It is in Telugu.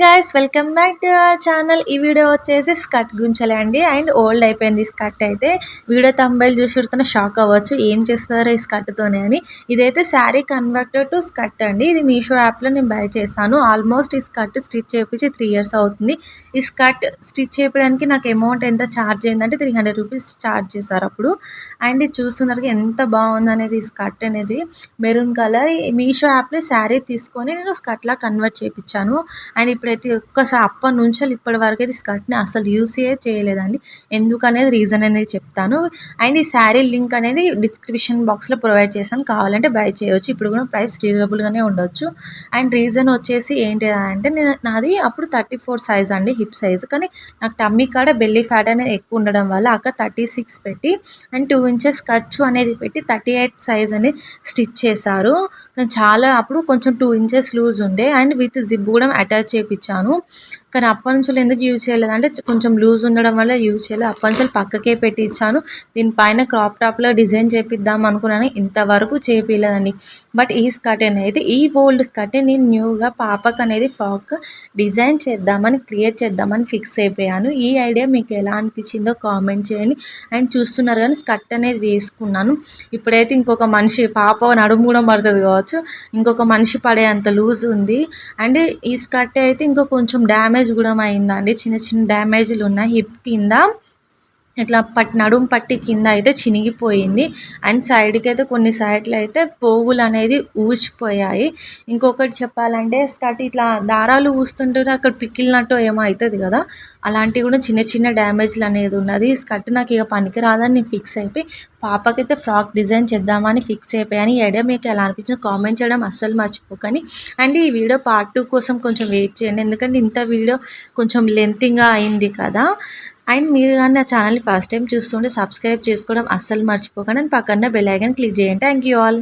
Guys welcome back to our channel. ఈ వీడియో వచ్చేసి స్కర్ట్ గుంచలే అండి. అండ్ ఓల్డ్ అయిపోయింది ఈ స్కర్ట్ అయితే. వీడియో తంబైల్ చూసి షాక్ అవ్వచ్చు ఏం చేస్తారో ఈ స్కర్ట్తోనే అని. ఇదైతే శారీ కన్వర్టెడ్ టు స్కర్ట్ అండి. ఇది మీషో యాప్లో నేను బై చేశాను. ఆల్మోస్ట్ ఈ స్కర్ట్ స్టిచ్ చేయించి 3 years అవుతుంది. ఈ స్కర్ట్ స్టిచ్ చేయడానికి నాకు అమౌంట్ ఎంత ఛార్జ్ అయిందంటే 300 రూపీస్ ఛార్జ్ చేశారు అప్పుడు. అండ్ ఇది చూస్తున్నారు ఎంత బాగుంది అనేది ఈ స్కర్ట్ అనేది. మెరూన్ కలర్ మీషో యాప్లో శారీ తీసుకొని నేను స్కర్ట్లా కన్వర్ట్ చేయించాను. అండ్ ఇప్పుడైతే ఒక్కసారి అప్పటి నుంచి ఇప్పటి వరకు అయితే స్కర్ట్ని అసలు యూస్ చేయలేదండి. ఎందుకనేది రీజన్ అనేది చెప్తాను. అండ్ ఈ శారీ లింక్ అనేది డిస్క్రిప్షన్ బాక్స్లో ప్రొవైడ్ చేశాను, కావాలంటే బై చేయవచ్చు. ఇప్పుడు కూడా ప్రైస్ రీజనబుల్గానే ఉండొచ్చు. అండ్ రీజన్ వచ్చేసి ఏంటి అంటే నాది అప్పుడు 34 సైజ్ అండి, హిప్ సైజ్. కానీ నాకు టమ్మీ కాడ బెల్లీ ఫ్యాట్ అనేది ఎక్కువ ఉండడం వల్ల అక్క 36 పెట్టి అండ్ 2 inches ఖర్చు అనేది పెట్టి 38 సైజ్ అనేది స్టిచ్ చేశారు. కానీ చాలా అప్పుడు కొంచెం 2 inches లూజ్ ఉండే అండ్ విత్ జిప్ కూడా అటాచ్ చేయించాను. కానీ అప్పటి నుంచి ఎందుకు యూజ్ చేయలేదు అంటే కొంచెం లూజ్ ఉండడం వల్ల యూజ్ చేయలేదు. అప్పటి నుంచి పక్కకే పెట్టి ఇచ్చాను. దీనిపైన క్రాప్ టాప్లో డిజైన్ చేపిద్దాం అనుకున్నాను, ఇంతవరకు చేపిలేదండి. బట్ ఈ స్కర్ట్ అనేది ఈ ఓల్డ్ స్కర్ట్ నేను న్యూగా పాపకు అనేది ఫ్రాక్ డిజైన్ చేద్దామని క్రియేట్ చేద్దామని ఫిక్స్ అయిపోయాను. ఈ ఐడియా మీకు ఎలా అనిపించిందో కామెంట్ చేయండి. అండ్ చూస్తున్నారు కానీ స్కర్ట్ అనేది వేసుకున్నాను. ఇప్పుడైతే ఇంకొక మనిషి పాప నడుము కూడా పడుతుంది కావచ్చు, ఇంకొక మనిషి పడే అంత లూజ్ ఉంది. అండ్ ఈ స్కర్ట్ అయితే ఇంకో కొంచెం డ్యామేజ్ కూడా అయిందండి. చిన్న చిన్న డ్యామేజ్లు ఉన్నాయి. హిప్ కింద ఇట్లా నడుము పట్టి కింద అయితే చినిగిపోయింది. అండ్ సైడ్కి అయితే కొన్ని సైడ్లు అయితే పోగులు అనేది ఊసిపోయాయి. ఇంకొకటి చెప్పాలంటే స్కర్ట్ ఇట్లా దారాలు ఊస్తుంటే అక్కడ పిక్కిలినట్టు ఏమో అవుతుంది కదా, అలాంటివి కూడా చిన్న చిన్న డ్యామేజ్లు అనేది ఉన్నది. ఈ స్కర్ట్ నాకు ఇక పనికిరాదని నేను ఫిక్స్ అయిపోయి పాపకైతే ఫ్రాక్ డిజైన్ చేద్దామని ఫిక్స్ అయిపోయాను. ఈ ఐడియా మీకు ఎలా అనిపించింది కామెంట్ చేయడం అస్సలు మర్చిపోకండి. అండ్ ఈ వీడియో పార్ట్ 2 కోసం కొంచెం వెయిట్ చేయండి, ఎందుకంటే ఇంత వీడియో కొంచెం లెంతీగా అయింది కదా. అండ్ మీరు కానీ నా ఛానల్ని ఫస్ట్ టైం చూస్తుంటే సబ్స్క్రైబ్ చేసుకోవడం అస్సలు మర్చిపోకండి. అండ్ పక్కన బెల్ ఐకాన్ క్లిక్ చేయండి. Thank you all.